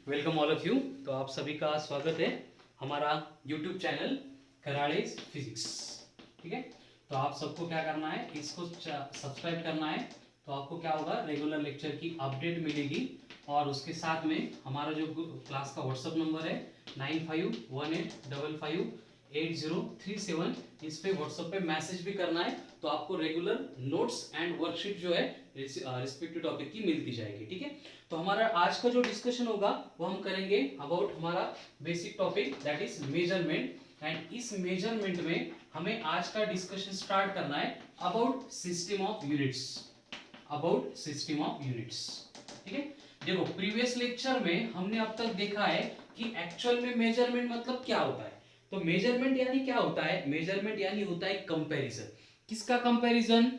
Welcome all of you. तो आप सभी का स्वागत है हमारा यूट्यूब चैनल कराड़ेज फिजिक्स। ठीक है, तो आप सबको क्या करना है, इसको सब्सक्राइब करना है। तो आपको क्या होगा, रेगुलर लेक्चर की अपडेट मिलेगी और उसके साथ में हमारा जो क्लास का व्हाट्सअप नंबर है 9518558037, इस पे व्हाट्सएप पे मैसेज भी करना है। तो आपको रेगुलर नोट्स एंड वर्कशीट जो है रिस्पेक्टिव टॉपिक की मिलती जाएगी। ठीक है, तो हमारा आज का जो डिस्कशन होगा वो हम करेंगे अबाउट हमारा basic topic that is measurement. And इस मेजरमेंट में हमें आज का डिस्कशन स्टार्ट करना है about system of units. About system of units. ठीक है, देखो प्रीवियस लेक्चर में हमने अब तक देखा है कि एक्चुअल में मेजरमेंट मतलब क्या होता है। तो मेजरमेंट यानी क्या होता है, मेजरमेंट यानी होता है कंपैरिजन। किसका कंपैरिजन?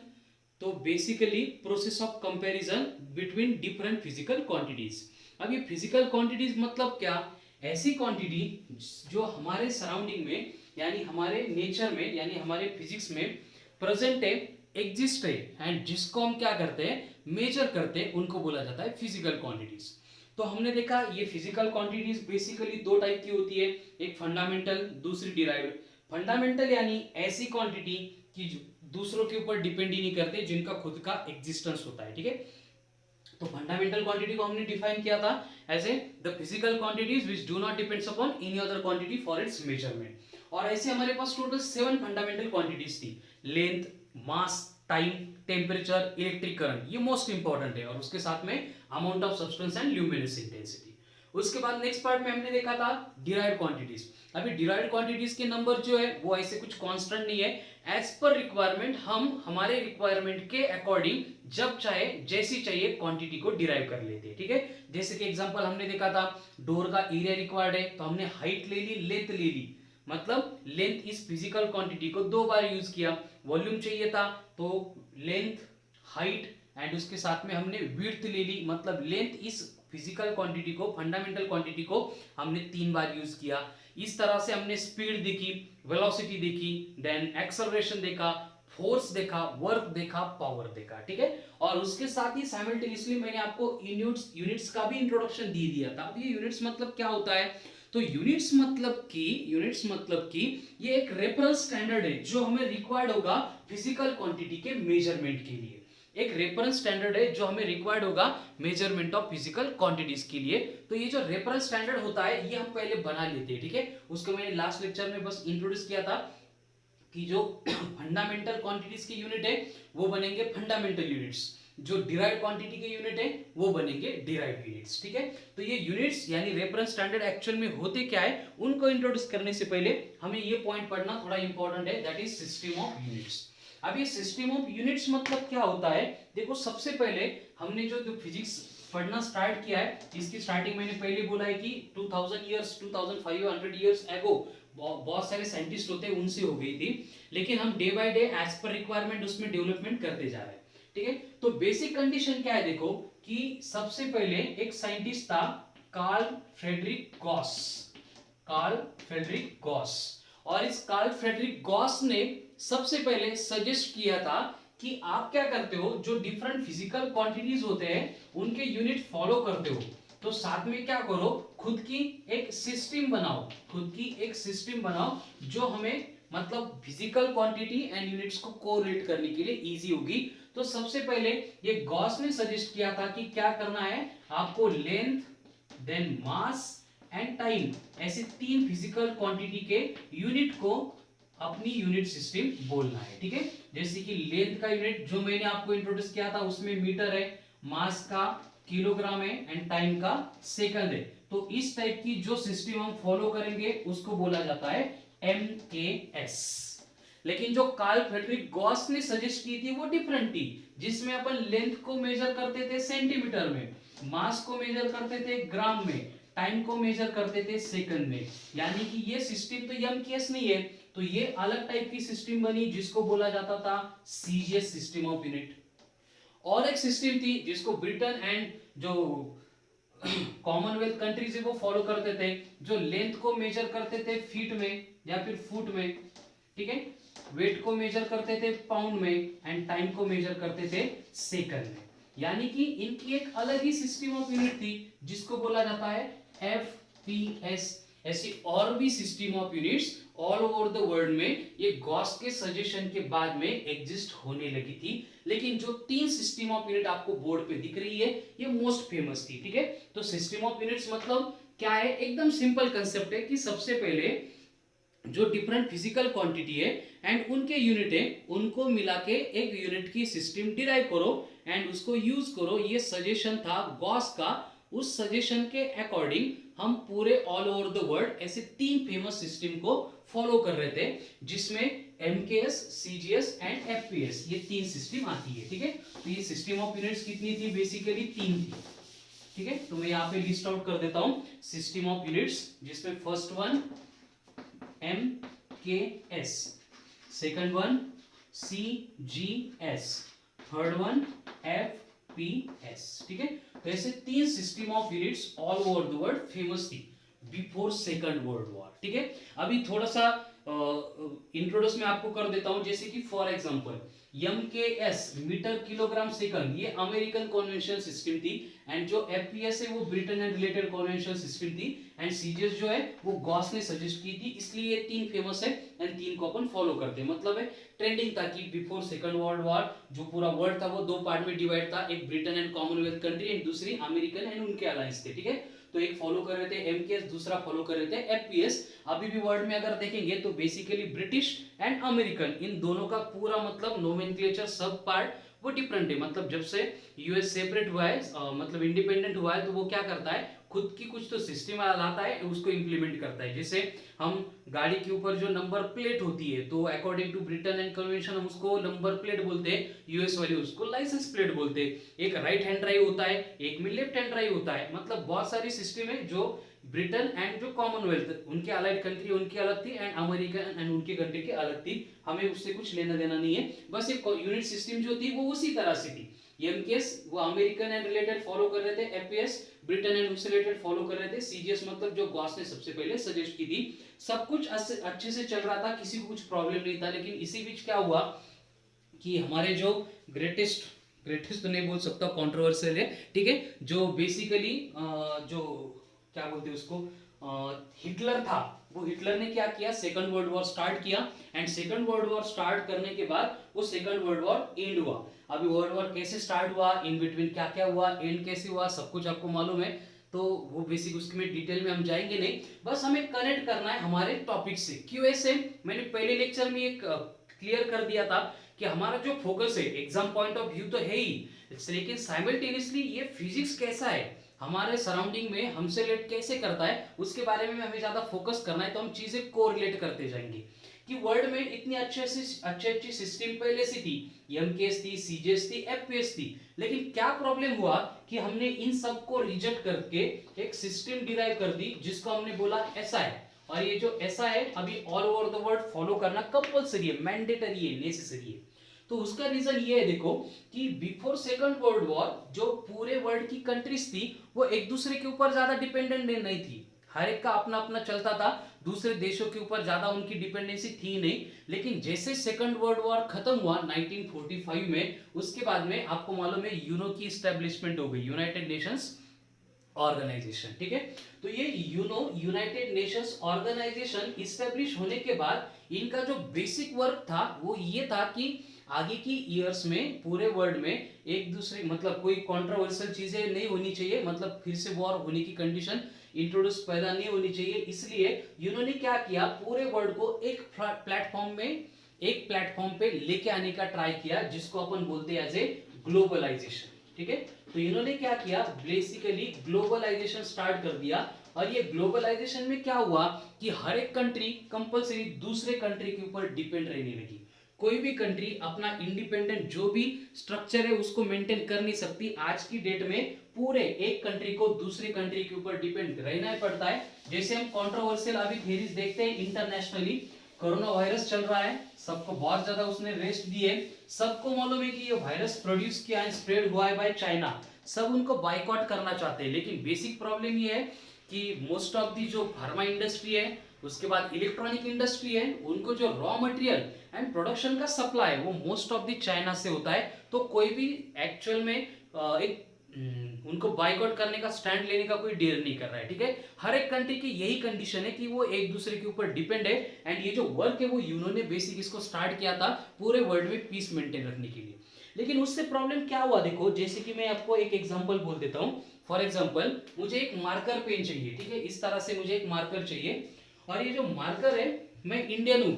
तो basically process of comparison between different physical quantities. अब ये फिजिकल क्वांटिटीज मतलब क्या? ऐसी क्वांटिटी जो हमारे सराउंडिंग में यानी हमारे नेचर में यानी हमारे फिजिक्स में प्रेजेंट है, एग्जिस्ट है, एंड जिसको हम क्या करते हैं, मेजर करते हैं, उनको बोला जाता है फिजिकल क्वांटिटीज। तो हमने देखा ये फिजिकल क्वांटिटीज बेसिकली दो टाइप की होती है, एक फंडामेंटल, दूसरी डिराइव्ड। फंडामेंटल यानी ऐसी क्वांटिटी कि दूसरों के ऊपर डिपेंड ही नहीं करते, जिनका खुद का एग्जिस्टेंस होता है। ठीक है, तो फंडामेंटल क्वांटिटी को हमने डिफाइन किया था as a the physical quantities which do not depends upon any other quantity for its measurement. और ऐसे हमारे पास टोटल 7 फंडामेंटल क्वांटिटीज थी। Length, mass, time, temperature, electric current, ये मोस्ट इंपॉर्टेंट है, और उसके साथ में amount of substance and luminous intensity. उसके बाद नेक्स्ट पार्ट में हमने देखा था डिराइव्ड क्वांटिटीज। अभी डिराइव्ड क्वांटिटीज के नंबर जो है वो ऐसे कुछ कांस्टेंट नहीं है, एज पर रिक्वायरमेंट हम हमारे रिक्वायरमेंट के अकॉर्डिंग जब चाहे जैसी चाहिए क्वांटिटी को डिराइव कर लेते हैं। ठीक है, जैसे कि एग्जांपल हमने देखा था डोर का एरिया रिक्वायर्ड है तो हमने हाइट ले ली, लेंथ ले ली, मतलब लेंथ इस फिजिकल क्वांटिटी को 2 बार यूज किया। वॉल्यूम चाहिए था तो लेंथ, हाइट एंड उसके साथ में हमने विड्थ ले ली, मतलब लेंथ इस फिजिकल क्वांटिटी को, फंडामेंटल क्वांटिटी को हमने 3 बार यूज किया। इस तरह से हमने स्पीड देखी, वेलोसिटी देखी, देन एक्सेलरेशन देखा, फोर्स देखा, वर्क देखा, पावर देखा। ठीक है, और उसके साथ ही साइमल्टेनियसली मैंने आपको यूनिट्स का भी इंट्रोडक्शन दे दिया था। अब ये यूनिट्स मतलब क्या होता है? तो यूनिट्स मतलब कि ये एक रेफरेंस स्टैंडर्ड है जो हमें रिक्वायर्ड होगा फिजिकल क्वांटिटी के मेजरमेंट के लिए। एक रेफरेंस स्टैंडर्ड है जो हमें रिक्वायर्ड होगा मेजरमेंट ऑफ फिजिकल क्वांटिटीज के लिए। तो ये जो रेफरेंस स्टैंडर्ड होता है ये हम पहले बना लेते हैं। ठीक है, उसको मैंने लास्ट लेक्चर में बस इंट्रोड्यूस किया था कि जो फंडामेंटल क्वांटिटीज के यूनिट है वो बनेंगे फंडामेंटल यूनिट्स, जो डिराइव्ड क्वांटिटी के यूनिट है वो बनेंगे डिराइव्ड यूनिट्स। ठीक है, तो ये यूनिट्स यानी रेफरेंस स्टैंडर्ड एक्चुअल में होते क्या है, उनको इंट्रोड्यूस करने से पहले हमें ये पॉइंट पढ़ना थोड़ा इंपॉर्टेंट है, that is system of units. अब ये सिस्टम ऑफ यूनिट्स मतलब क्या होता है? देखो सबसे पहले हमने जो फिजिक्स पढ़ना स्टार्ट किया है, इसकी स्टार्टिंग मैंने पहले बोला है कि 2000 इयर्स 2500 इयर्स एगो बहुत सारे साइंटिस्ट होते हैं उनसे हो गई थी, लेकिन हम day by day as per requirement उसमें डेवलपमेंट करते जा रहे हैं। ठीक है, तो बेसिक कंडीशन क्या है देखो कि सबसे पहले एक साइंटिस्ट था Karl Frederick Gauss. Karl Frederick Gauss, और इस कार्ल फ्रेडरिक गॉस ने सबसे पहले सजेस्ट किया था कि आप क्या करते हो, जो डिफरेंट फिजिकल क्वांटिटीज होते हैं उनके यूनिट फॉलो करते हो, तो साथ में क्या करो, खुद की एक सिस्टम बनाओ, खुद की एक सिस्टम बनाओ जो हमें मतलब फिजिकल क्वांटिटी एंड यूनिट्स को कोरिलेट करने के लिए इजी होगी। तो सबसे पहले ये गॉस ने सजेस्ट किया था कि क्या करना है, आपको length, then mass and time, ऐसे 3 फिजिकल क्वांटिटी के यूनिट को अपनी यूनिट सिस्टम बोलना है। ठीक है, जैसे कि लेंथ का यूनिट जो मैंने आपको इंट्रोड्यूस किया था उसमें मीटर है, मास का किलोग्राम है एंड टाइम का सेकंड है। तो इस टाइप की जो सिस्टम हम फॉलो करेंगे उसको बोला जाता है MKS। लेकिन जो कार्ल फ्रेडरिक गॉस ने सजेस्ट की थी वो डिफरेंट थी, जिसमें अपन लेंथ को मेजर करते थे सेंटीमीटर में, मास को मेजर करते थे ग्राम में, टाइम को मेजर करते थे सेकंड में। यानी कि ये सिस्टम तो MKS नहीं है, तो ये अलग टाइप की सिस्टम बनी जिसको बोला जाता था CGS सिस्टम ऑफ यूनिट। और एक सिस्टम थी जिसको ब्रिटेन एंड जो कॉमनवेल्थ कंट्रीज है वो फॉलो करते थे, जो लेंथ को मेजर करते थे फीट में या फिर फुट में। ठीक है, वेट को मेजर करते थे पाउंड में एंड टाइम को मेजर करते थे सेकंड में। यानी कि इनकी एक अलग ही सिस्टम ऑफ यूनिट थी जिसको बोला जाता है FPS, ऐसी और भी system of units all over the world में ये गॉस के सजेशन के बाद में एग्जिस्ट होने लगी थी। लेकिन जो 3 सिस्टम ऑफ यूनिट आपको बोर्ड पे दिख रही है ये मोस्ट फेमस थी, ठीक है। तो सिस्टम ऑफ यूनिट्स मतलब क्या है, एकदम सिंपल कंसेप्ट है कि सबसे पहले जो डिफरेंट फिजिकल क्वांटिटी है एंड उनके यूनिट है उनको मिला के एक यूनिट की सिस्टम डिराइव करो एंड उसको यूज करो। ये सजेशन था गॉस का। उस सजेशन के अकॉर्डिंग हम पूरे ऑल ओवर द वर्ल्ड ऐसे 3 फेमस सिस्टम को फॉलो कर रहे थे, जिसमें MKS, CGS एंड FPS ये 3 सिस्टम आती है, ठीक है। तो ये सिस्टम ऑफ यूनिट्स कितनी थी, बेसिकली 3 थी, ठीक है। तो मैं यहाँ पे लिस्ट आउट कर देता हूं सिस्टम ऑफ यूनिट्स, जिसमें first one MKS, second one CGS, third one FPS, ठीक है। तो ऐसे 3 system of units all over the world famous थी बिफोर सेकंड वर्ल्ड वॉर, ठीक है। अभी थोड़ा सा इंट्रोड्यूस में आपको कर देता हूं, जैसे कि for example MKS metre kilogram second ये अमेरिकन कन्वेंशनल सिस्टम थी एंड जो FPS है वो Britain and related conventional system थी एंड CGS जो है वो गॉस ने सजेस्ट की थी, इसलिए ये 3 फेमस है एंड 3 को अपन फॉलो करते हैं। मतलब है ट्रेंडिंग था कि बिफोर सेकंड वर्ल्ड वॉर जो पूरा वर्ल्ड था वो 2 पार्ट में डिवाइड था, एक Britain and Commonwealth country and दूसरी अमेरिकन एंड उनके अलायंस थे, ठीक है। तो एक फॉलो कर रहे थे MKS, दूसरा फॉलो कर रहे थे FPS। अभी भी वर्ल्ड में अगर देखेंगे तो basically British and American in दोनों का पूरा मतलब नोमेनक्लेचर सब पार्ट वो डिफरेंट है। मतलब जब से यूएस सेपरेट हुआ है मतलब इंडिपेंडेंट हुआ है तो वो क्या करता है, खुद की कुछ तो सिस्टम लाता है, उसको इंप्लीमेंट करता है। जैसे हम गाड़ी के ऊपर जो नंबर प्लेट होती है तो according to Britain and convention हम उसको नंबर प्लेट बोलते हैं, यूएस वाले उसको लाइसेंस प्लेट बोलते हैं। एक राइट हैंड ड्राइव होता है, एक में लेफ्ट हैंड ड्राइव होता है। मतलब बहुत सारी सिस्टम है जो ब्रिटेन एंड जो कॉमनवेल्थ उनके अलाइड कंट्री उनकी अलग थी एंड अमेरिकन एंड उनके कंट्री की अलग थी, हमें उससे कुछ लेना देना नहीं है। बस एक यूनिट सिस्टम जो थी वो उसी तरह से थी। MKS वो अमेरिकन एंड रिलेटेड फॉलो कर रहे थे, FPS ब्रिटेन एंड उससे रिलेटेड फॉलो कर रहे थे, CGS मतलब जो गॉस ने सबसे पहले सजेस्ट की थी। सब कुछ अच्छे से चल रहा था, किसी को कुछ प्रॉब्लम नहीं था। लेकिन इसी बीच क्या हुआ कि हमारे जो ग्रेटेस्ट तो नहीं बोल सकता, कंट्रोवर्शियल है, ठीक है, जो बेसिकली जो क्या बोलते हैं उसको हिटलर था, वो हिटलर ने क्या किया, सेकंड वर्ल्ड वॉर स्टार्ट किया and second world war start करने के बाद वो सेकंड वर्ल्ड वॉर एंड हुआ। अभी वर्ल्ड वॉर कैसे स्टार्ट हुआ, इन बिटवीन क्या क्या हुआ, एंड कैसे हुआ, सब कुछ आपको मालूम है। तो वो बेसिक उसके में डिटेल में हम जाएंगे नहीं, बस हमें कनेक्ट करना है हमारे टॉपिक से। क्यों ऐसे, मैंने पहले लेक्चर में एक क्लियर कर दिया था कि हमारा जो फोकस है एग्जाम पॉइंट ऑफ व्यू तो है ही, लेकिन साइमल्टेनियसली ये फिजिक्स कैसा है, हमारे सराउंडिंग में हमसे रिलेट कैसे करता है, उसके बारे में हमें ज्यादा फोकस करना है। तो हम चीजें कोरिलेट करते जाएंगे कि वर्ल्ड में इतनी अच्छी सिस्टम पहले से थी, MKS थी, CGS थी, FPS थी, लेकिन क्या प्रॉब्लम हुआ कि हमने इन सब को रिजेक्ट करके एक सिस्टम डिराइव कर दी जिसको हमने बोला SI। और ये जो SI है अभी all over the world follow करना कंपलसरी है, मैंडेटरी है, नेसेसरी है। तो उसका रीजन ये है देखो कि बिफोर सेकंड वर्ल्ड वॉर जो पूरे वर्ल्ड की कंट्रीज थी वो एक दूसरे के ऊपर ज्यादा डिपेंडेंट नहीं थी, हर एक का अपना अपना चलता था, दूसरे देशों के ऊपर ज्यादा उनकी डिपेंडेंसी थी नहीं। लेकिन जैसे सेकंड वर्ल्ड वॉर खत्म हुआ 1945 में, उसके बाद में आपको मालूम है यूनो की एस्टेब्लिशमेंट हो गई, यूनाइटेड नेशंस ऑर्गेनाइजेशन, ठीक है। तो ये यूनाइटेड नेशंस ऑर्गेनाइजेशन इस्टेब्लिश होने के बाद इनका जो बेसिक वर्क था वो ये था कि आगे की ईयर्स में पूरे वर्ल्ड में एक दूसरे मतलब कोई कंट्रोवर्शियल चीजें नहीं होनी चाहिए, मतलब फिर से वॉर होने की कंडीशन इंट्रोड्यूस पैदा नहीं होनी चाहिए। इसलिए इन्होंने क्या किया, पूरे वर्ल्ड को एक प्लेटफॉर्म पे लेके आने का ट्राई किया, जिसको अपन बोलते हैं एज ए ग्लोबलाइजेशन, ठीक है। तो इन्होंने क्या किया, बेसिकली ग्लोबलाइजेशन स्टार्ट कर दिया। और ये ग्लोबलाइजेशन में क्या हुआ कि हर एक कंट्री कंपलसरी दूसरे कंट्री के ऊपर डिपेंड रहने लगी। कोई भी कंट्री अपना इंडिपेंडेंट जो भी स्ट्रक्चर है उसको मेंटेन कर नहीं सकती। आज की डेट में पूरे एक कंट्री को दूसरी कंट्री के ऊपर डिपेंड रहना पड़ता है। जैसे हम कंट्रोवर्शियल अभी थ्योरीज देखते हैं इंटरनेशनली, कोरोना वायरस चल रहा है, सबको बहुत ज्यादा उसने रेस्ट दी है, सबको मालूम है कि ये वायरस प्रोड्यूस किया है, स्प्रेड हुआ है बाय चाइना, सब उनको बाइकआउट करना चाहते हैं। लेकिन बेसिक प्रॉब्लम ये है कि मोस्ट ऑफ दी जो फार्मा इंडस्ट्री है, उसके बाद इलेक्ट्रॉनिक इंडस्ट्री है, उनको जो रॉ मटेरियल एंड प्रोडक्शन का सप्लाई वो मोस्ट ऑफ दी चाइना से होता है। तो कोई भी एक्चुअल में एक उनको बाइकआउट करने का, स्टैंड लेने का कोई डेयर नहीं कर रहा है, ठीक है। हर एक कंट्री की यही कंडीशन है कि वो एक दूसरे के ऊपर डिपेंड है, एंड ये जो वर्क है वो यूनो ने बेसिक इसको स्टार्ट किया था पूरे वर्ल्ड में पीस मेंटेन रखने के लिए। लेकिन उससे प्रॉब्लम क्या हुआ, देखो जैसे कि मैं आपको एक एग्जांपल बोल देता हूँ। फॉर एग्जांपल मुझे एक मार्कर पेन चाहिए, ठीक है, इस तरह से मुझे एक मार्कर चाहिए, और ये जो मार्कर है, मैं इंडियन हूं,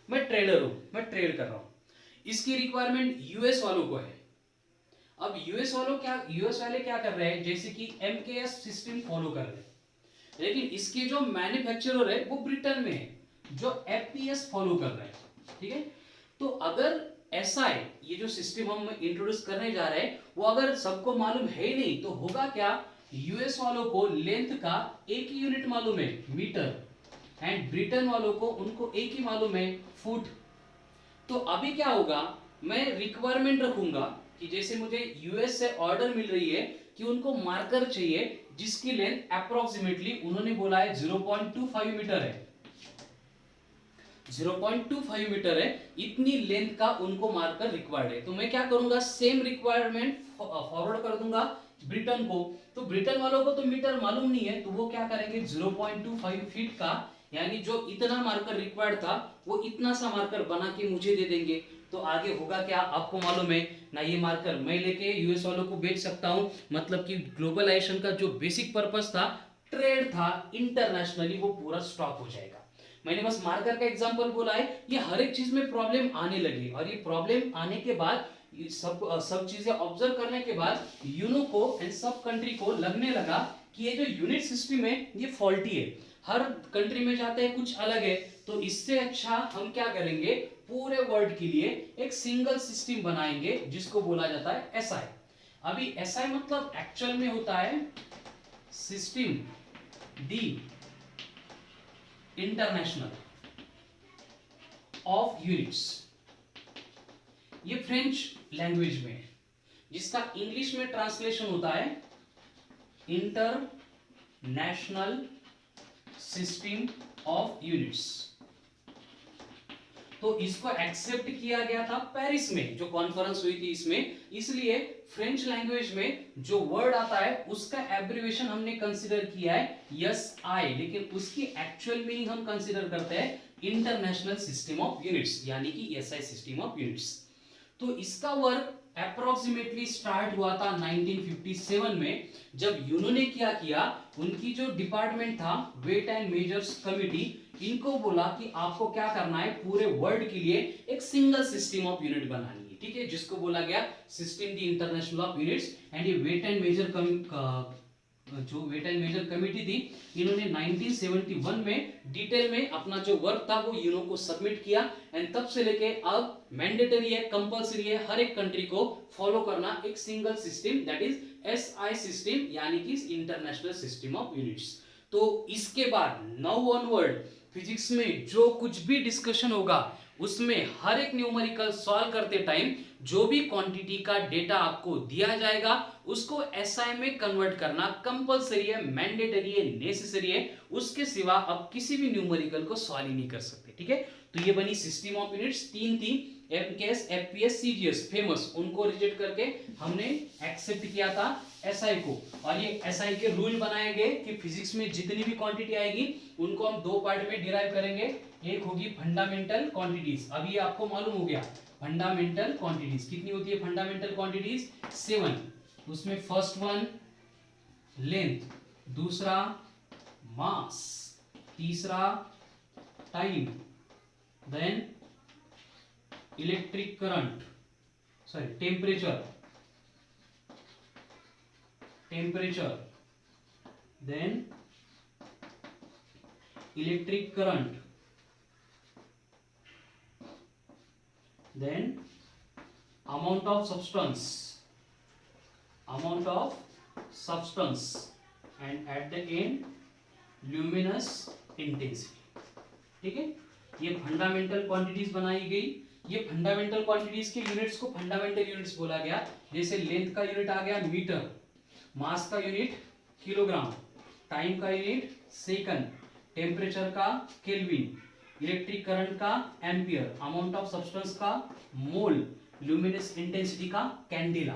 मैं ट्रेडर हूं, मैं ट्रेड कर रहा हूं, इसकी रिक्वायरमेंट यूएस वालों को है। अब यूएस वाले क्या कर रहे हैं, जैसे कि एमकेएस सिस्टम फॉलो कर रहे हैं, लेकिन इसके जो मैन्युफैक्चरर है वो ब्रिटेन में है, जो एफपीएस फॉलो कर रहे हैं, ठीक है। तो अगर एसआई, ये जो सिस्टम हम इंट्रोड्यूस करने जा रहे हैं, वो अगर सबको मालूम है ही नहीं, तो होगा क्या, यूएस वालों को लेंथ का एक ही यूनिट मालूम है, मीटर, एंड ब्रिटेन वालों को उनको एक ही मालूम है, फुट। तो अभी क्या होगा, मैं रिक्वायरमेंट रखूंगा कि जैसे मुझे यूएस से ऑर्डर मिल रही है कि उनको मार्कर चाहिए जिसकी लेंथ अप्रोक्सीमेटली उन्होंने बोला है 0.25 मीटर है, 0.25 मीटर है, इतनी लेंथ का उनको मार्कर रिक्वायर्ड है। तो मैं क्या करूंगा, सेम रिक्वायरमेंट फॉरवर्ड कर दूंगा ब्रिटेन को। तो ब्रिटेन वालों को तो मीटर मालूम नहीं है, तो वो क्या करेंगे, 0.25 फीट का, यानी जो इतना मार्कर रिक्वायर्ड था वो इतना सा मार्कर बना के मुझे दे देंगे। तो आगे होगा क्या, आपको मालूम है ना, ये मार्कर मैं लेके यूएस वालों को बेच सकता हूं, मतलब कि ग्लोबलाइजेशन का जो बेसिक पर्पस था, ट्रेड था इंटरनेशनली, वो पूरा स्टॉप हो जाएगा। मैंने बस मार्कर का एग्जांपल बोला है, ये हर एक चीज में प्रॉब्लम आने लगी, और ये प्रॉब्लम आने के बाद सब चीजें ऑब्जर्व करने के बाद यूनो को एंड सब कंट्री को लगने लगा कि ये जो यूनिट सिस्टम है ये फॉल्टी है, हर कंट्री में जाते हैं कुछ अलग है, तो इससे अच्छा हम क्या करेंगे, पूरे वर्ल्ड के लिए एक सिंगल सिस्टम बनाएंगे जिसको बोला जाता है एसआई। अभी एसआई मतलब एक्चुअल में होता है system D international of units, ये फ्रेंच लैंग्वेज में है, जिसका इंग्लिश में ट्रांसलेशन होता है इंटरनेशनल सिस्टम ऑफ यूनिट्स। तो इसको एक्सेप्ट किया गया था पेरिस में, जो कॉन्फ्रेंस हुई थी इसमें, इसलिए फ्रेंच लैंग्वेज में जो वर्ड आता है उसका एब्रिविएशन हमने कंसीडर किया है एसआई, लेकिन उसकी एक्चुअल मीनिंग हम कंसीडर करते हैं इंटरनेशनल सिस्टम ऑफ यूनिट्स, यानी कि एसआई सिस्टम ऑफ यूनिट्स। तो इसका वर्क अप्रोक्सीमेटली स्टार्ट हुआ था 1957 में, जब यूनो ने क्या किया, उनकी जो डिपार्टमेंट था वेट एंड मेजर्स कमिटी, इनको बोला कि आपको क्या करना है, पूरे वर्ल्ड के लिए एक सिंगल सिस्टम ऑफ यूनिट बनानी है, ठीक है, जिसको बोला गया system the international of units. And ये वेट एंड मेजर जो वेट एंड मेजर कमेटी थी, इन्होंने 1971 में डिटेल में अपना जो वर्क था वो यूनो को सबमिट किया, एंड तब से लेके अब मैंडेटरी है, कंपलसरी है हर एक कंट्री को फॉलो करना एक single system, that is SI system, यानी कि इंटरनेशनल सिस्टम ऑफ यूनिट्स। तो इसके बाद नाउ ऑनवर्ड फिजिक्स में जो कुछ भी डिस्कशन होगा उसमें हर एक न्यूमेरिकल सॉल्व करते टाइम जो भी क्वांटिटी का डेटा आपको दिया जाएगा उसको एसआई में कन्वर्ट करना कंपलसरी है, मैंडेटरी है, नेसेसरी है, उसके सिवा आप किसी भी न्यूमेरिकल को सॉल्व ही नहीं कर सकते, ठीक है। तो ये बनी सिस्टम ऑफ यूनिट्स, तीन थी, एमकेएस, एफपीएस, सीजीएस, फेमस, उनको रिजेक्ट करके हमने एक्सेप्ट किया था एसआई को। और ये एसआई के रूल बनाए गए कि फिजिक्स में जितनी भी क्वांटिटी आएगी उनको हम दो पार्ट में डिराइव करेंगे, एक होगी फंडामेंटल क्वांटिटीज, अभी आपको मालूम हो गया फंडामेंटल क्वांटिटीज कितनी होती है, फंडामेंटल क्वांटिटीज 7, उसमें फर्स्ट वन लेंथ, दूसरा मास, तीसरा time, then electric current, sorry temperature, then electric current, then amount of substance, and at the end luminous intensity, ठीक है। ये फंडामेंटल क्वांटिटीज बनाई गई, ये फंडामेंटल क्वांटिटीज के यूनिट्स को फंडामेंटल यूनिट्स बोला गया, जैसे लेंथ का यूनिट आ गया मीटर, मास का यूनिट किलोग्राम, टाइम का यूनिट सेकंड, टेम्परेचर का केल्विन, इलेक्ट्रिक करंट का एम्पियर, अमाउंट ऑफ सब्सटेंस का मोल, ल्यूमिनस इंटेंसिटी का कैंडेला।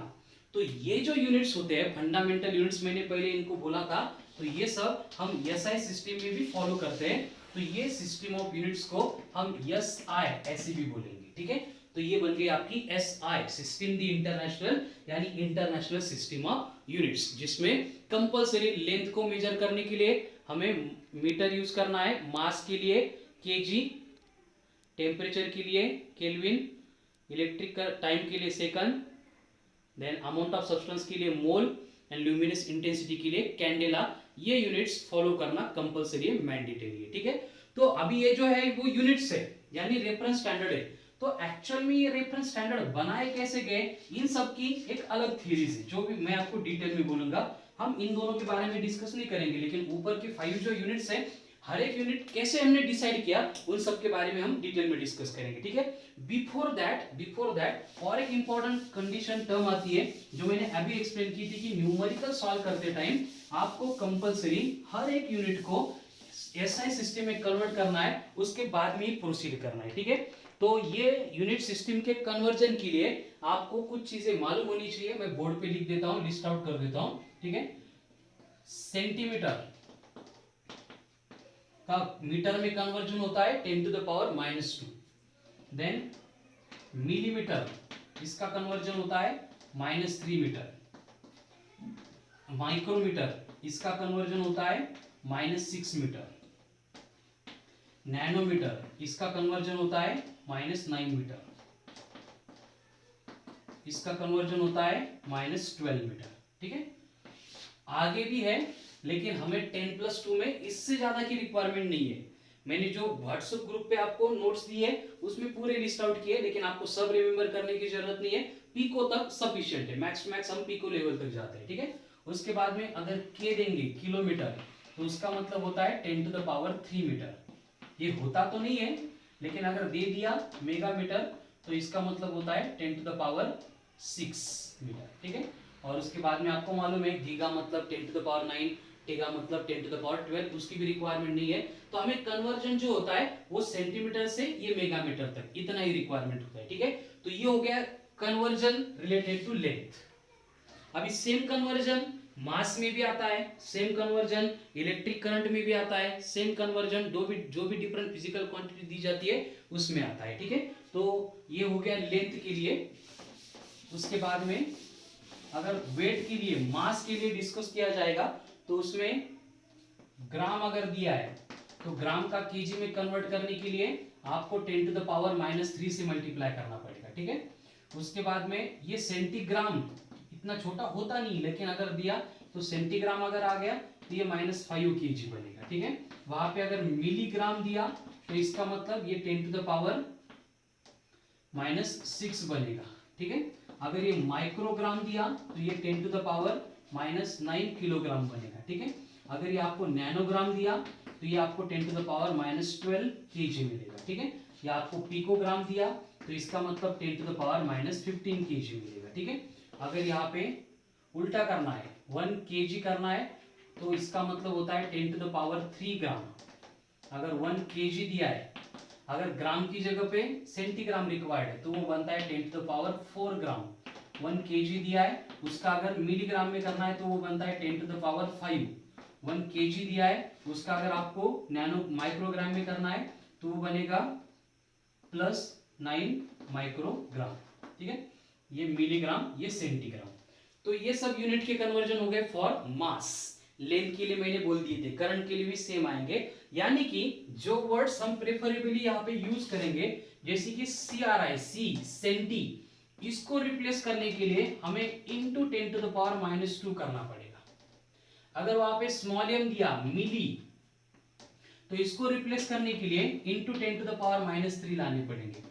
तो ये जो यूनिट्स होते हैं फंडामेंटल यूनिट्स, मैंने पहले इनको बोला था, तो ये सब हम एसआई सिस्टम में भी फॉलो करते हैं। तो ये सिस्टम ऑफ यूनिट्स को हम एसआई ऐसे भी बोलेंगे, ठीक है। तो ये बन गई आपकी एसआई, सिस्टम दी इंटरनेशनल, यानी इंटरनेशनल सिस्टम ऑफ यूनिट्स, जिसमें कंपलसरी लेंथ को मेजर करने के लिए हमें मीटर यूज करना है, मास के लिए केजी, टेम्परेचर के लिए केल्विन, इलेक्ट्रिक टाइम के लिए second, then amount of substance के लिए मोल एंड ल्यूमिनस इंटेंसिटी के लिए कैंडेला। ये यूनिट्स फॉलो करना कंपलसरी है, मैंडेटरी है, ठीक है। तो अभी ये जो है वो यूनिट्स है, यानी रेफरेंस स्टैंडर्ड है। तो एक्चुअल में ये रेफरेंस स्टैंडर्ड बनाए कैसे गए, इन सब की एक अलग थ्योरीज है, जो भी मैं आपको डिटेल में बोलूंगा। हम इन दोनों के बारे में डिस्कस नहीं करेंगे, लेकिन ऊपर के 5 जो यूनिट्स है, हर एक यूनिट कैसे हमने डिसाइड किया, उन सब के बारे में हम डिटेल में डिस्कस करेंगे, ठीक है। बिफोर दैट और एक इंपॉर्टेंट कंडीशन टर्म आती है, जो मैंने अभी एक्सप्लेन की थी, कि न्यूमेरिकल सॉल्व करते टाइम आपको कंपलसरी हर एक यूनिट को एसआई सिस्टम में कन्वर्ट करना है, उसके बाद में ही प्रोसीड करना है, ठीक है। तो ये यूनिट सिस्टम के कन्वर्जन के लिए आपको कुछ चीजें मालूम होनी चाहिए। मैं बोर्ड पे लिख देता हूं, लिस्ट आउट कर देता हूं, ठीक है। सेंटीमीटर का मीटर में कन्वर्जन होता है 10 to the power -2। Then millimetre, इसका कन्वर्जन होता है -3 मीटर। माइक्रोमीटर, इसका कन्वर्जन होता है -6 मीटर। नैनोमीटर, इसका कन्वर्जन होता है -9 मीटर। इसका कन्वर्जन होता है -12 मीटर, ठीक है। आगे भी है, लेकिन हमें 10+2 में इससे ज्यादा की रिक्वायरमेंट नहीं है। मैंने जो व्हाट्सएप ग्रुप पे आपको नोट्स दिए उसमें पूरे लिस्ट आउट किए, लेकिन आपको सब रिमेंबर करने की जरूरत नहीं है। पीको तक सफिशिएंट है, मैक्स टू मैक्स हम पीको लेवल तक जाते हैं, ठीक है। उसके बाद में अगर के देंगे किलोमीटर, तो उसका मतलब होता है 10 to the power 3 मीटर। ये होता तो नहीं है, लेकिन अगर दे दिया मेगामीटर, तो इसका मतलब होता है 10 to the power 6 मीटर, ठीक है। और उसके बाद में आपको मालूम है गीगा मतलब 10 to the power 9, टेगा मतलब 10 to the power 12, उसकी भी रिक्वायरमेंट नहीं है। तो हमें कन्वर्जन जो होता है वो सेंटीमीटर से ये मेगामीटर तक, इतना ही रिक्वायरमेंट होता है, ठीक है। तो ये हो गया कन्वर्जन रिलेटेड टू लेंथ। अभी सेम कन्वर्जन मास में भी आता है, सेम कन्वर्जन इलेक्ट्रिक करंट में भी आता है, सेम कन्वर्जन जो भी डिफरेंट फिजिकल क्वांटिटी दी जाती है उसमें आता है, ठीक है। तो ये हो गया लेंथ के लिए। उसके बाद में अगर वेट के लिए, मास के लिए डिस्कस किया जाएगा, तो उसमें ग्राम अगर दिया है, तो ग्राम का केजी में कन्वर्ट करने के लिए आपको 10 to the power -3 से मल्टीप्लाई करना पड़ेगा, ठीक है। उसके बाद में ये सेंटीग्राम इतना छोटा होता नहीं, लेकिन अगर दिया तो सेंटीग्राम अगर आ गया तो ये -5 kg बनेगा, ठीक है। वहां पे अगर मिलीग्राम दिया तो इसका मतलब ये 10 to the power -6 बनेगा, ठीक है। अगर ये माइक्रोग्राम दिया तो ये 10 to the power -9 किलोग्राम बनेगा, ठीक है। अगर ये आपको नैनोग्राम दिया तो ये आपको 10 to the power -12 kg मिलेगा, ठीक है। या आपको पिकोग्राम दिया तो इसका मतलब 10 to the power -15 kg मिलेगा, ठीक है। अगर यहाँ पे उल्टा करना है, 1 kg करना है, तो इसका मतलब होता है 10 to the power 3 ग्राम। अगर 1 kg दिया है, अगर ग्राम की जगह पे सेंटीग्राम रिक्वायर्ड है, तो वो बनता है 10 to the power 4 gram. 1 kg दिया है, उसका अगर मिलीग्राम में करना है तो वो बनता है 10 to the power 5। 1 kg दिया है, उसका अगर आपको नैनो माइक्रोग्राम में करना है तो वो बनेगा +9 माइक्रोग्राम, ठीक है। ये मिलीग्राम, ये सेंटीग्राम। तो ये सब यूनिट के कन्वर्जन हो गए फॉर मास। लेंथ के लिए मैंने बोल दिए थे, करंट के लिए भी सेम आएंगे। यानी कि जो वर्ड्स हम प्रेफरेबली यहाँ पे यूज करेंगे, जैसे कि CRI, सी सेंटी, इसको रिप्लेस करने के लिए हमें इनटू 10 to the power -2 करना पड़ेगा। अगर वहां पे स्मॉल m दिया मिली, तो इसको रिप्लेस करने के लिए इनटू 10 to the power -3 लाने पड़ेंगे।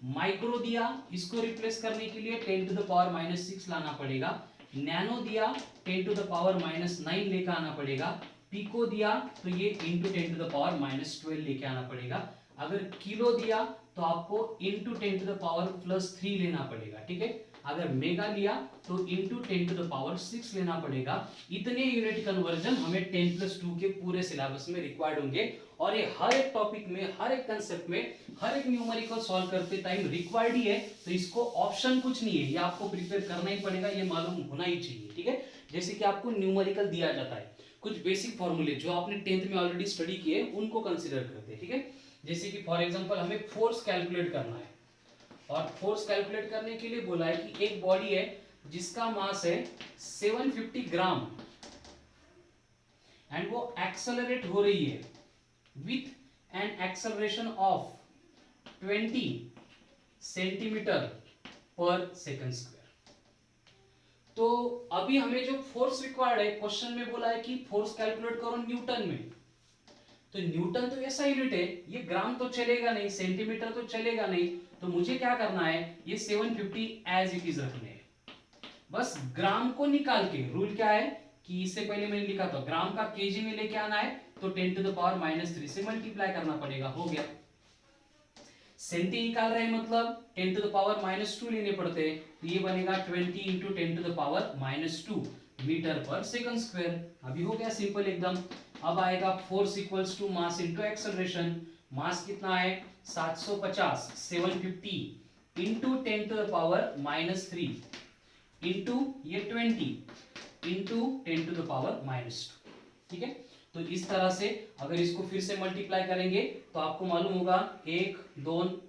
माइक्रो दिया, इसको रिप्लेस करने के लिए 10 to the power -6 लाना पड़ेगा। नैनो दिया, 10 to the power -9 लेकर आना पड़ेगा। पिको दिया तो ये इनटू 10 to the power -12 लेके आना पड़ेगा। अगर किलो दिया तो आपको इनटू 10 to the power +3 लेना पड़ेगा, ठीक है। अगर मेगा लिया तो इंटू 10 टू द पावर 6 लेना पड़ेगा। इतने यूनिट कन्वर्जन हमें 10+2 के पूरे सिलेबस में रिक्वायर्ड होंगे और ये हर एक टॉपिक में, हर एक कंसेप्ट में, हर एक न्यूमेरिकल सॉल्व करते टाइम रिक्वायर्ड ही है। तो इसको ऑप्शन कुछ नहीं है, ये आपको प्रिपेयर करना ही पड़ेगा, ये मालूम होना ही चाहिए। ठीक है, जैसे कि आपको न्यूमेरिकल दिया जाता है, कुछ बेसिक फॉर्मूले जो आपने 10th में ऑलरेडी स्टडी किए उनको कंसीडर करते हैं। ठीक है, जैसे कि फॉर एग्जांपल हमें फोर्स कैलकुलेट करना है और फोर्स कैलकुलेट करने के लिए बोला है कि एक बॉडी है जिसका मास है 750 ग्राम एंड वो एक्सेलरेट हो रही है with an acceleration of 20 centimetre पर सेकंड स्क्वायर। तो अभी हमें जो फोर्स रिक्वायर्ड है, क्वेश्चन में बोला है कि फोर्स कैलकुलेट करो न्यूटन में। तो न्यूटन तो ऐसा यूनिट है, ये ग्राम तो चलेगा नहीं, सेंटीमीटर तो चलेगा नहीं। तो मुझे क्या करना है, ये 750 एज इट इज रखने हैं। बस ग्राम को निकाल के, रूल क्या है कि इससे पहले मैंने लिखा था ग्राम का केजी में लेके आना है तो 10 टू द पावर -3 से मल्टीप्लाई करना पड़ेगा, हो गया। सेंटी निकाल रहे हैं मतलब 10 टू द पावर -2 लेने पड़ते हैं, तो ये बनेगा 20 into 10 to the power -2 metre per second square. अभी हो गया सिंपल एकदम। अब आएगा force equals to mass into acceleration. Mass कितना है 750, 750 into 10 to the power -3 into ये 20 इंटू 10 टू द पावर -2। ठीक है, तो इस तरह से अगर इसको फिर से मल्टीप्लाई करेंगे तो आपको मालूम होगा 1 2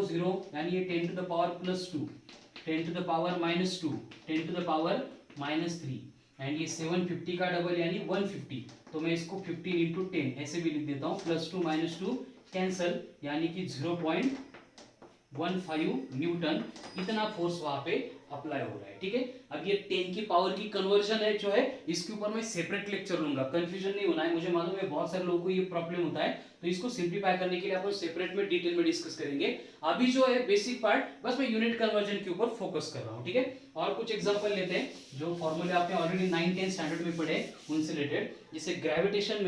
0 यानी ये 10 to the power +2, 10 to the power -2, 10 to the power -3 and ये 750 का डबल यानी 150। तो मैं इसको 15 इंटू 10 ऐसे भी लिख देता हूँ, +2 -2 कैंसल यानी कि 0.15 न्यूटन इतना फोर्स वहां पे अप्लाई हो रहा है। ठीक है, अब ये 10 की पावर की कन्वर्जन है जो है, इसके ऊपर मैं सेपरेट लेक्चर लूंगा, कंफ्यूजन नहीं होना है। मुझे मालूम है बहुत सारे लोगों को ये प्रॉब्लम होता है, तो इसको सिंप्लीफाई करने के लिए अपन सेपरेट में डिटेल में डिस्कस करेंगे। अभी जो है बेसिक पार्ट बस मैं यूनिट कन्वर्जन के ऊपर फोकस कर रहा हूँ। ठीक है, और कुछ एग्जांपल लेते हैं जो फॉर्मूले आपने ऑलरेडी 9-10 स्टैंडर्ड में पढ़े उनसे रिलेटेड। जैसे ग्रेविटेशन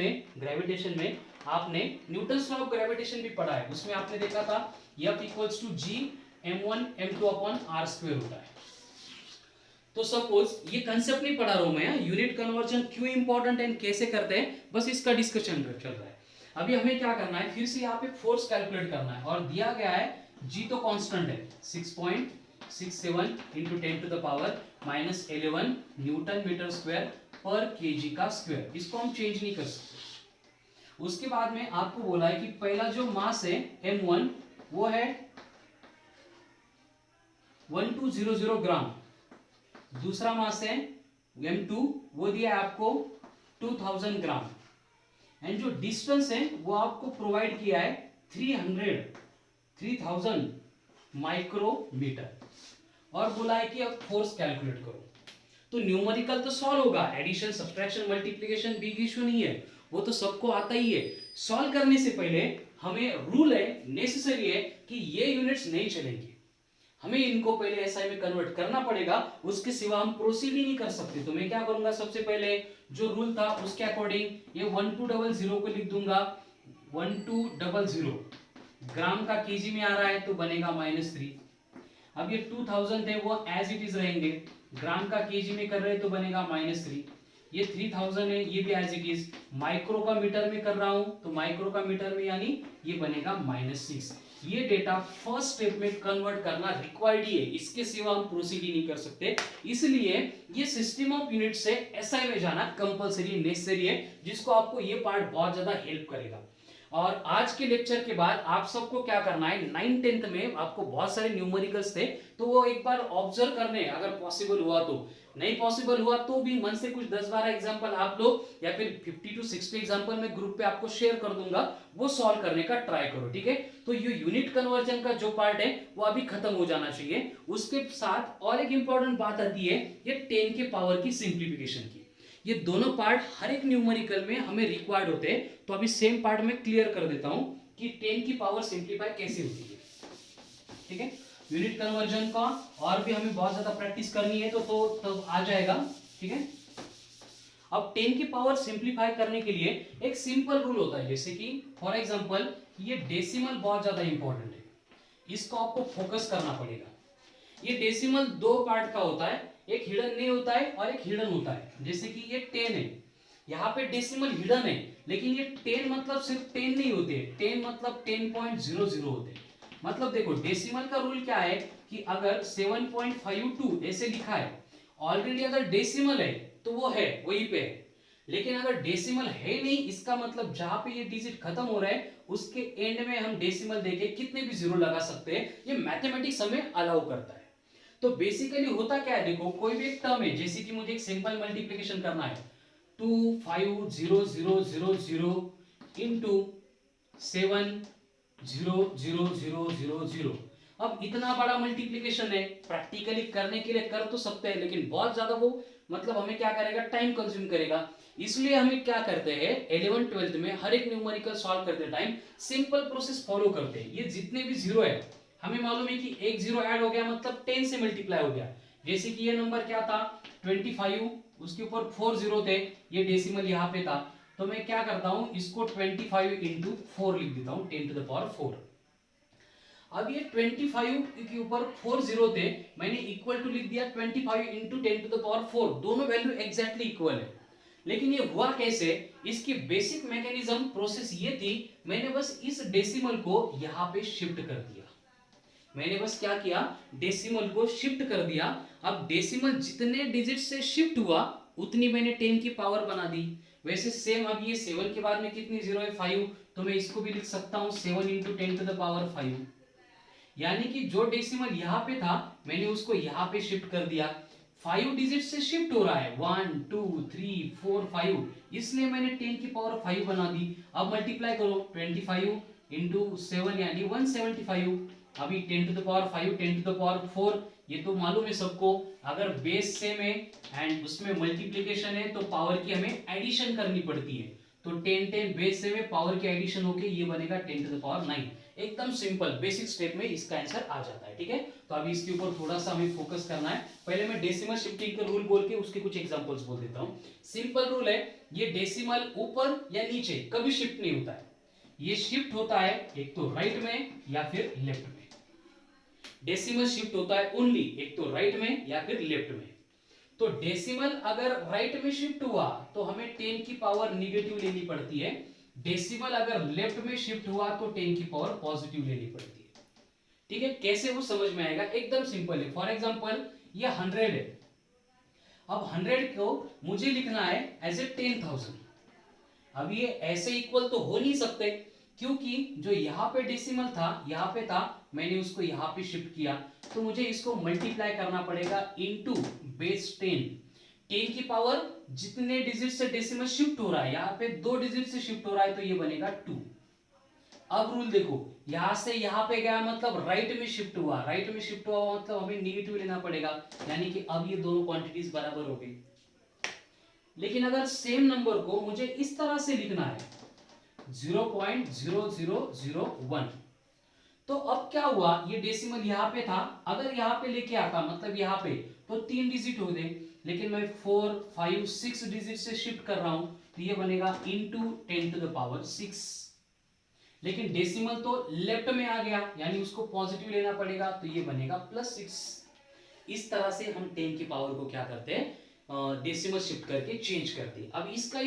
में आपने न्यूटन्स लॉ ऑफ ग्रेविटेशन भी पढ़ा है, उसमें आपने देखा था F equals to G m1 m2 upon r square होता है। तो सपोज ये कंसेप्ट नहीं पढ़ा रहा हूं मैं, यूनिट कन्वर्जन क्यों इंपॉर्टेंट है, कैसे करते हैं, बस इसका डिस्कशन चल रहा है। अभी हमें क्या करना है, फिर से यहाँ पे फोर्स कैलकुलेट करना है और दिया गया है G तो कांस्टेंट है 6.67 into 10 to the power -11 newton metre square पर केजी का स्क्वायर। इसको हम चेंज नहीं कर सकते। उसके बाद में आपको बोला है कि पहला जो मास है m1 वो है 1200 ग्राम, दूसरा मास है m2 वो दिया है आपको 2000 ग्राम एंड जो डिस्टेंस है वो आपको प्रोवाइड किया है 3000 माइक्रोमीटर और बोला है कि अब फोर्स कैलकुलेट करो। तो न्यूमेरिकल तो सॉल्व होगा, addition subtraction multiplication big issue नहीं है, वो तो सबको आता ही है। सॉल्व करने से पहले हमें रूल है, नेसेसरी है कि ये यूनिट्स नहीं चलेंगे, हमें इनको पहले एसआई में कन्वर्ट करना पड़ेगा, उसके सिवा हम प्रोसीड ही नहीं कर सकते। तो मैं क्या करूंगा, सबसे पहले जो रूल था उसके अकॉर्डिंग ये 1200 को लिख दूंगा। 1200 ग्राम का केजी में आ रहा है तो बनेगा -3। अब ये 2000 थे वो एज इट इज रहेंगे, ग्राम का केजी में कर रहे हैं तो बनेगा -3। ये 3000 है ये भी एज इट इज, माइक्रो का मीटर में कर रहा हूं तो माइक्रो का मीटर में यानी ये बनेगा -6। ये डेटा फर्स्ट स्टेप में कन्वर्ट करना रिक्वायर्ड ही है, इसके सिवा हम प्रोसीड ही नहीं कर सकते। इसलिए ये सिस्टम ऑफ यूनिट से एसआई में जाना कंपलसरी नेसेसरी है, जिसको आपको ये पार्ट बहुत ज्यादा हेल्प करेगा। और आज के लेक्चर के बाद आप सबको क्या करना है, 9-10th में आपको बहुत सारे न्यूमेरिकल्स थे तो वो एक बार ऑब्जर्व करने, अगर पॉसिबल हुआ तो, नहीं पॉसिबल हुआ तो भी मन से कुछ 10-12 एग्जांपल आप लो या फिर 50 to 60 एग्जांपल मैं ग्रुप पे आपको शेयर कर दूंगा, वो सॉल्व करने का ट्राई करो। ठीक है, तो ये यूनिट कन्वर्जन का जो पार्ट है वो अभी खत्म हो जाना चाहिए। उसके साथ और एक इंपॉर्टेंट बात आती है ये 10 के पावर की सिंप्लीफिकेशन की। ये दोनों पार्ट हर एक न्यूमेरिकल में हमें रिक्वायर्ड होते हैं, तो अभी सेम पार्ट में क्लियर कर देता हूं कि 10 की पावर सिंप्लीफाई कैसे होती है। ठीक है, यूनिट कन्वर्जन का और भी हमें बहुत ज्यादा प्रैक्टिस करनी है तो आ जाएगा। ठीक है, अब 10 की पावर सिंप्लीफाई करने के लिए एक सिंपल रूल होता है, जैसे कि फॉर एग्जांपल ये डेसिमल बहुत ज्यादा इंपॉर्टेंट है, इसको आपको फोकस करना पड़ेगा। ये डेसिमल दो पार्ट का होता है, एक हिडन नहीं होता है और एक हिडन होता है। जैसे कि ये 10 है, यहाँ पे डेसिमल हिडन है, लेकिन ये 10 मतलब सिर्फ 10 नहीं होते, 10 मतलब 10.00 होते हैं। मतलब देखो डेसिमल का रूल क्या है कि अगर 7.52 ऐसे लिखा है, ऑलरेडी अगर डेसिमल है तो वो है वहीं पे है, लेकिन अगर डेसिमल है नहीं, इसका मतलब जहां पे ये डिजिट खत्म हो रहा है उसके एंड में हम डेसिमल देके कितने भी जीरो लगा सकते हैं, ये मैथमेटिक्स हमें अलाउ करता है। तो बेसिकली होता क्या है, देखो कोई भी एक टर्म है, जैसे कि मुझे एक सिंपल मल्टीप्लिकेशन करना है 2500000 इंटू 7000000। अब इतना बड़ा मल्टीप्लिकेशन है, प्रैक्टिकली करने के लिए कर तो सकते हैं, लेकिन बहुत ज्यादा वो मतलब हमें क्या करेगा, टाइम कंज्यूम करेगा। इसलिए हमें क्या करते हैं 11th 12th में हर एक न्यूमेरिकल सॉल्व करते टाइम सिंपल प्रोसेस फॉलो करते हैं। ये जितने भी जीरो है हमें मालूम है कि एक जीरो ऐड हो गया मतलब 10 से मल्टीप्लाई हो गया। जैसे कि ये नंबर क्या था 25, उसके ऊपर 4 जीरो थे, ये डेसिमल यहाँ पे था, तो मैं क्या करता हूं इसको 25 इंटू 4 लिख देता हूं 10 टू द पावर 4। अब ये 25 के ऊपर 4 जीरो थे, मैंने इक्वल टू लिख दिया 25 इंटू 10 टू द पावर 4, दोनों वैल्यू एग्जैक्टली इक्वल है। लेकिन ये हुआ कैसे, इसकी बेसिक मैकेनिज्म प्रोसेस ये थी, मैंने बस इस डेसिमल को यहाँ पे शिफ्ट कर दिया। मैंने बस क्या किया, डेसिमल को शिफ्ट कर दिया। अब डेसिमल जितने डिजिट से शिफ्ट हुआ उतनी मैंने 10 की पावर बना दी। वैसे सेम अब ये 7 के बाद में कितनी जीरो है 5, तो मैं इसको भी लिख सकता हूँ 7 इंटू 10 टू द पावर 5। यानी कि जो डेसिमल यहाँ पे था मैंने उसको यहाँ पे शिफ्ट कर दिया। 5 डिजिट से शिफ्ट हो रहा है 1 2 3 4 5, इसलिए मैंने 10 की पावर 5 बना दी। अब मल्टीप्लाई करो 25 इंटू 7 यानी 175। अभी 10 to the power 5 10 to the power 4, ये तो मालूम है सबको, अगर बेस सेम है एंड उसमें मल्टीप्लिकेशन है तो पावर की हमें एडिशन करनी पड़ती है। तो 10 10 बेस सेम है, पावर की एडिशन होके ये बनेगा 10 टू द पावर 9। एकदम सिंपल बेसिक स्टेप में इसका आंसर आ जाता है। ठीक है, तो अभी इसके ऊपर थोड़ा सा हमें फोकस करना है। पहले मैं डेसिमल शिफ्टिंग का रूल बोल के उसके कुछ एग्जांपल्स बोल देता हूं। सिंपल रूल है, ये डेसिमल ऊपर या नीचे कभी शिफ्ट नहीं होता है, ये शिफ्ट होता है एक तो राइट में या फिर लेफ्ट में। डेसिमल शिफ्ट होता है ओनली एक तो राइट में या फिर लेफ्ट में। तो डेसिमल अगर राइट में शिफ्ट हुआ तो हमें 10 की पावर निगेटिव लेनी पड़ती है, डेसिमल अगर लेफ्ट में शिफ्ट हुआ तो 10 की पावर पॉजिटिव लेनी पड़ती है। ठीक है, कैसे वो समझ में आएगा, एकदम सिंपल है। फॉर एग्जांपल ये 100 है, अब 100 को मुझे लिखना है एज ए 10,000। अब ये ऐसे इक्वल तो हो नहीं सकते, क्योंकि जो यहाँ पे डेसिमल था यहाँ पे था, मैंने उसको यहाँ पे शिफ्ट किया, तो मुझे इसको मल्टीप्लाई करना पड़ेगा इनटू बेस 10। 10 की पावर जितने डिजिट से डेसिमल शिफ्ट हो रहा है, यहाँ पे 2 डिजिट से शिफ्ट हो रहा है तो ये बनेगा 2। अब रूल देखो, यहां से यहां पे गया मतलब राइट में शिफ्ट हुआ, राइट में शिफ्ट हुआ मतलब हमें निगेटिव लेना पड़ेगा, यानी कि अब ये दोनों क्वांटिटीज बराबर हो गई। लेकिन अगर सेम नंबर को मुझे इस तरह से लिखना है 0.0001, तो अब क्या हुआ, ये डेसिमल यहाँ पे था, अगर यहाँ पे लेके आता मतलब यहाँ पे तो 3 डिजिट हो गए, लेकिन मैं 4 5 6 डिजिट से शिफ्ट कर रहा हूं तो ये बनेगा इनटू 10 टू द पावर 6। लेकिन डेसिमल तो लेफ्ट में आ गया, यानी उसको पॉजिटिव लेना पड़ेगा, तो ये बनेगा +6। इस तरह से हम 10 की पावर को क्या करते हैं, डेसिमल शिफ्ट करके चेंज करते हैं। अब इसका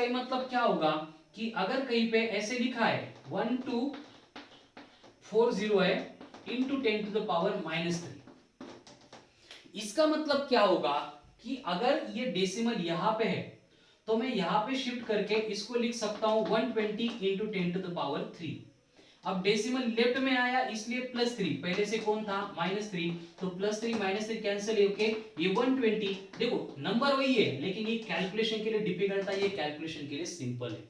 ही मतलब क्या होगा कि अगर कहीं पे ऐसे लिखा है 1240 है इंटू 10 टू द पावर -3, इसका मतलब क्या होगा कि अगर ये डेसिमल यहां पे है तो मैं यहां पे शिफ्ट करके इसको लिख सकता हूं 120 इंटू 10 टू द पावर 3। अब डेसिमल लेफ्ट में आया इसलिए +3, पहले से कौन था -3, तो +3 -3 कैंसिल होके ये 120। देखो नंबर वही है, लेकिन ये कैलकुलेशन के लिए डिफिकल्ट है, ये कैलकुलेशन के लिए सिंपल है।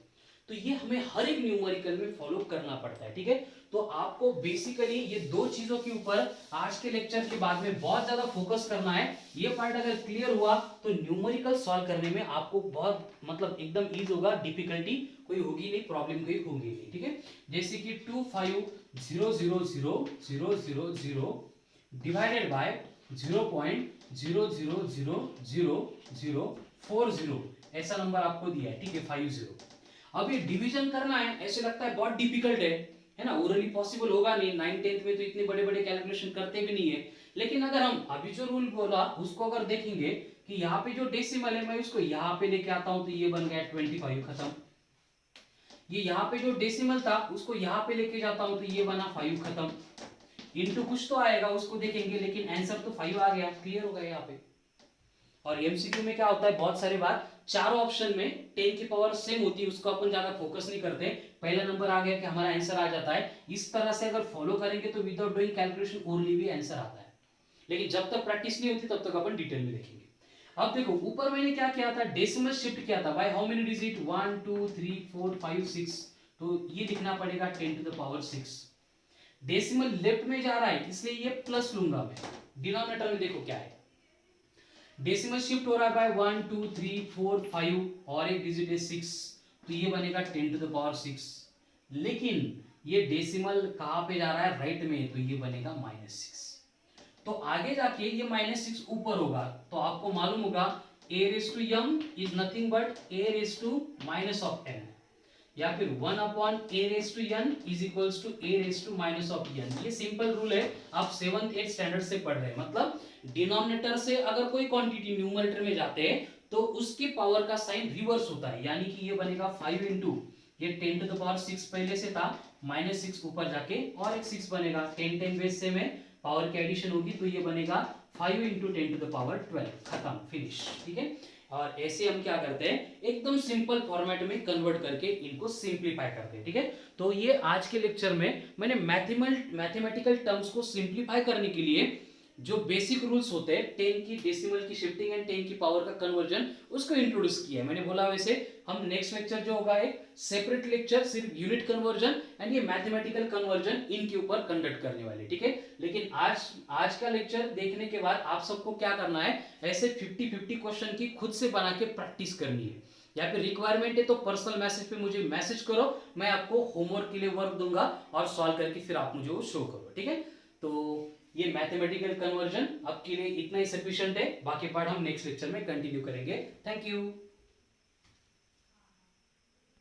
तो ये हमें हर एक न्यूमेरिकल में फॉलो करना पड़ता है। ठीक है, तो आपको बेसिकली ये दो चीजों के ऊपर आज के लेक्चर के बाद में बहुत ज्यादा फोकस करना है। ये पार्ट अगर क्लियर हुआ तो न्यूमेरिकल सॉल्व करने में आपको बहुत मतलब एकदम ईज होगा, डिफिकल्टी कोई होगी नहीं, प्रॉब्लम कोई होगी नहीं। ठीक है, जैसे कि 2500000 डिवाइडेड बाय 0.000040, ऐसा नंबर आपको दिया है। ठीक है 50। अब ये डिवीजन करना है, ऐसे लगता है बहुत डिफिकल्ट है ना, ओरली पॉसिबल होगा नहीं, 9th 10th में तो इतने बड़े बड़े कैलकुलेशन करते भी नहीं है, लेकिन अगर हम अभी जो रूल बोला उसको अगर देखेंगे कि यहाँ पे जो डेसिमल है मैं उसको यहाँ पे लेके आता हूं तो ये बन गया 25 खत्म। ये यहाँ पे जो डेसिमल था उसको यहाँ पे लेके जाता हूं तो ये बना 5 खत्म। इनटू कुछ तो आएगा उसको देखेंगे, लेकिन आंसर तो 5 आ गया, क्लियर हो गया यहाँ पे। और एमसीक्यू में क्या होता है, बहुत सारी बार चारों ऑप्शन में 10 की पावर सेम होती है, उसको अपन ज्यादा फोकस नहीं करते, पहला नंबर आ गया कि हमारा आंसर आ जाता है। इस तरह से अगर फॉलो करेंगे तो विदाउट डूइंग कैलकुलेशन ओनली भी आंसर आता है, लेकिन जब तक प्रैक्टिस नहीं होती तब तक अपन डिटेल में देखेंगे। अब देखो ऊपर मैंने क्या किया था, डेसिमल शिफ्ट किया था बाय हाउ मेनी डिजिट, 1 2 3 4 5 6, तो ये लिखना पड़ेगा 10 to the power 6। Decimal left में जा रहा है इसलिए ये प्लस लूंगा मैं। डिनोमिनेटर में देखो क्या है, डेसिमल शिफ्ट हो रहा है बाय 1 2 3 4 5 और एक डिजिट है 6, तो ये बनेगा 10 टू द पावर 6। लेकिन ये डेसिमल कहां पे जा रहा है, राइट में, तो ये बनेगा -6। तो आगे जाके ये -6 ऊपर होगा, तो आपको मालूम होगा a raised to m is nothing but a raised to minus of n, या फिर 1 upon a raised to n is equals to a raised to minus of n। ये सिंपल रूल है, आप 7th 8th स्टैंडर्ड से पढ़ रहे हैं। मतलब डिनोमिनेटर से अगर कोई क्वांटिटी न्यूमरेटर में जाते हैं तो उसकी पावर का साइन रिवर्स होता है, यानी कि ये बनेगा 5 इंटू ये 10 टू द पावर 6 पहले से था, -6 ऊपर जाके और एक 6 बनेगा, 10 10 बेस से में पावर की एडिशन होगी तो ये बनेगा 5 इंटू 10 टू द पावर 12, खत्म, फिनिश। ठीक है, और ऐसे हम क्या करते हैं, एकदम सिंपल फॉर्मेट में कन्वर्ट करके इनको सिंप्लीफाई करते हैं। ठीक है, तो ये आज के लेक्चर में मैंने मैथमेटिकल टर्म्स को सिंप्लीफाई करने के लिए जो बेसिक रूल्स होते हैं 10 की डेसिमल की शिफ्टिंग एंड 10 की पावर का कन्वर्जन, उसको इंट्रोड्यूस किया है। मैंने बोला वैसे हम नेक्स्ट लेक्चर जो होगा एक सेपरेट लेक्चर सिर्फ यूनिट कन्वर्जन एंड ये मैथमेटिकल कन्वर्जन इनके ऊपर कंडक्ट करने वाले। ठीक है, लेकिन आज का लेक्चर देखने के बाद आप सबको क्या करना है, ऐसे 50-50 क्वेश्चन की खुद से बना के प्रैक्टिस करनी है, या फिर रिक्वायरमेंट है तो पर्सनल मैसेज पे मुझे मैसेज करो, मैं आपको होमवर्क के लिए वर्क दूंगा और सॉल्व करके फिर आप मुझे वो शो करो। ठीक है, तो ये मैथमेटिकल कन्वर्जन अब के लिए इतना ही सफिशिएंट है, बाकी पार्ट हम नेक्स्ट लेक्चर में कंटिन्यू करेंगे। Thank you.